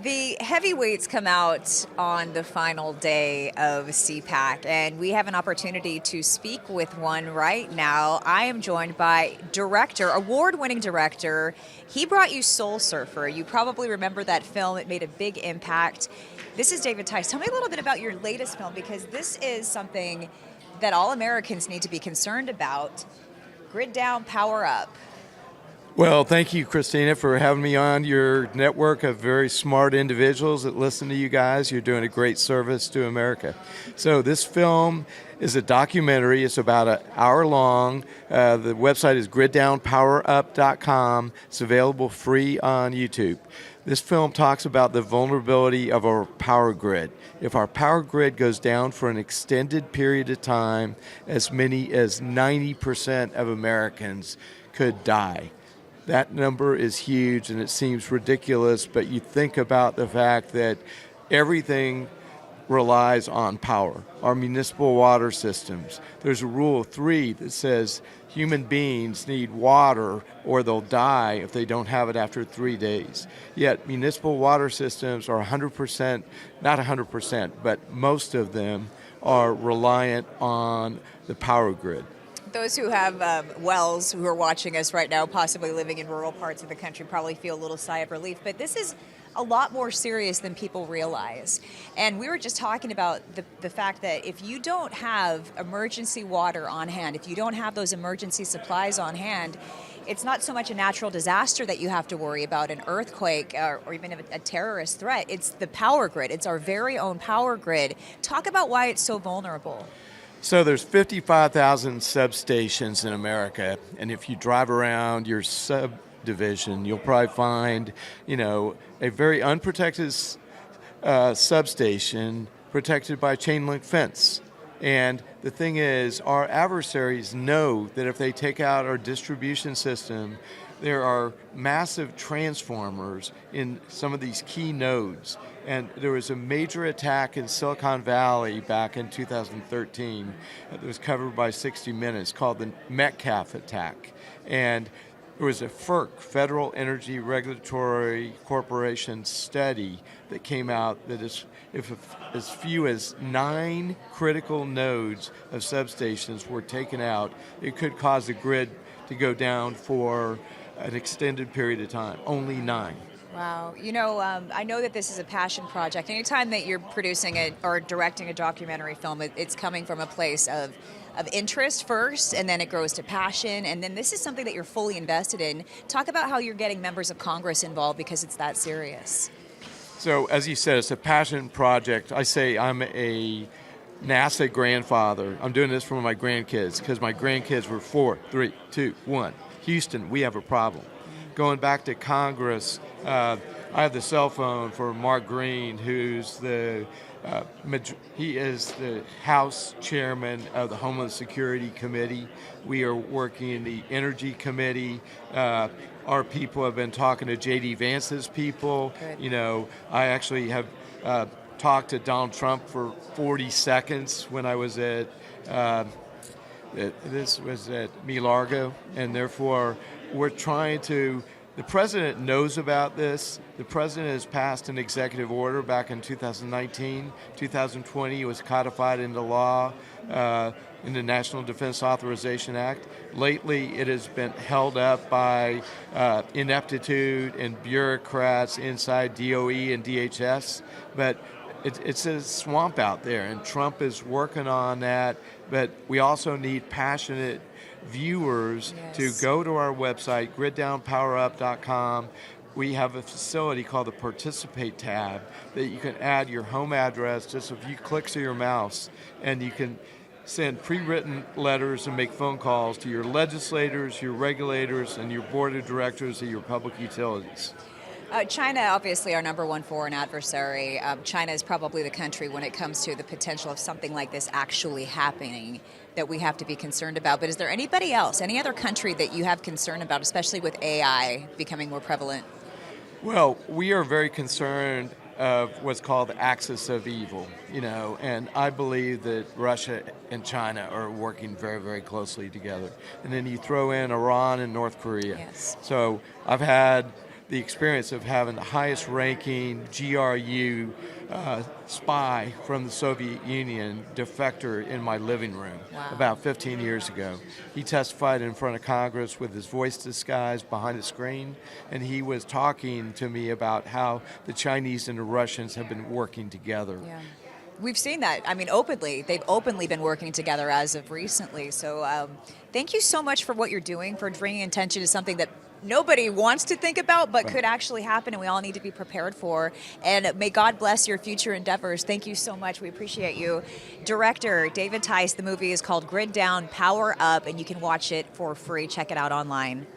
The heavyweights come out on the final day of CPAC, and we have an opportunity to speak with one right now. I am joined by award-winning director. He brought you Soul Surfer. You probably remember that film. It made a big impact. This is David Tice. Tell me a little bit about your latest film, because this is something that all Americans need to be concerned about. Grid Down, Power Up. Well, thank you, Christina, for having me on your network of very smart individuals that listen to you guys. You're doing a great service to America. So this film is a documentary. It's about an hour long. The website is griddownpowerup.com. It's available free on YouTube. This film talks about the vulnerability of our power grid. If our power grid goes down for an extended period of time, as many as 90% of Americans could die. That number is huge, and it seems ridiculous, but you think about the fact that everything relies on power. Our municipal water systems. There's a rule of 3 that says human beings need water or they'll die if they don't have it after 3 days. Yet municipal water systems are 100%, not 100%, but most of them are reliant on the power grid. Those who have wells, who are watching us right now, possibly living in rural parts of the country, probably feel a little sigh of relief. But this is a lot more serious than people realize. And we were just talking about the fact that if you don't have emergency water on hand, if you don't have those emergency supplies on hand, it's not so much a natural disaster that you have to worry about, an earthquake or even a terrorist threat. It's the power grid. It's our very own power grid. Talk about why it's so vulnerable. So there's 55,000 substations in America, and if you drive around your subdivision, you'll probably find, a very unprotected substation protected by a chain link fence. And the thing is, our adversaries know that if they take out our distribution system, there are massive transformers in some of these key nodes. And there was a major attack in Silicon Valley back in 2013 that was covered by 60 Minutes called the Metcalf attack. And there was a FERC, Federal Energy Regulatory Corporation study that came out that if as few as 9 critical nodes of substations were taken out, it could cause the grid to go down for an extended period of time. Only 9. Wow. I know that this is a passion project. Anytime that you're producing or directing a documentary film, it's coming from a place of interest first, and then it grows to passion, and then this is something that you're fully invested in. Talk about how you're getting members of Congress involved, because it's that serious. So, as you said, it's a passion project. I say I'm a NASA grandfather. I'm doing this for my grandkids, because my grandkids were 4, 3, 2, 1. Houston, we have a problem. Going back to Congress, I have the cell phone for Mark Green, who's he is the House Chairman of the Homeland Security Committee. We are working in the Energy Committee. Our people have been talking to J.D. Vance's people. Good. I actually have talked to Donald Trump for 40 seconds when I was at this was at Largo, and therefore we're trying to. The president knows about this. The president has passed an executive order back in 2019. 2020 it was codified into law in the National Defense Authorization Act. Lately, it has been held up by ineptitude and bureaucrats inside DOE and DHS, but it's a swamp out there, and Trump is working on that. But we also need passionate viewers to go to our website, griddownpowerup.com. We have a facility called the Participate tab that you can add your home address just a few clicks of your mouse, and you can send pre-written letters and make phone calls to your legislators, your regulators, and your board of directors of your public utilities. China, obviously, our number one foreign adversary. China is probably the country, when it comes to the potential of something like this actually happening, that we have to be concerned about. But is there anybody else, any other country that you have concern about, especially with AI becoming more prevalent? Well, we are very concerned of what's called the axis of evil, and I believe that Russia and China are working very, very closely together. And then you throw in Iran and North Korea. Yes. So I've had the experience of having the highest ranking GRU spy from the Soviet Union defector in my living room about 15 years ago. He testified in front of Congress with his voice disguised behind a screen, and he was talking to me about how the Chinese and the Russians have been working together. Yeah. We've seen that. I mean, openly. They've openly been working together as of recently. So thank you so much for what you're doing, for bringing attention to something that nobody wants to think about, but could actually happen, and we all need to be prepared for. And may God bless your future endeavors. Thank you so much. We appreciate you. Director David Tice, the movie is called Grid Down, Power Up, and you can watch it for free. Check it out online.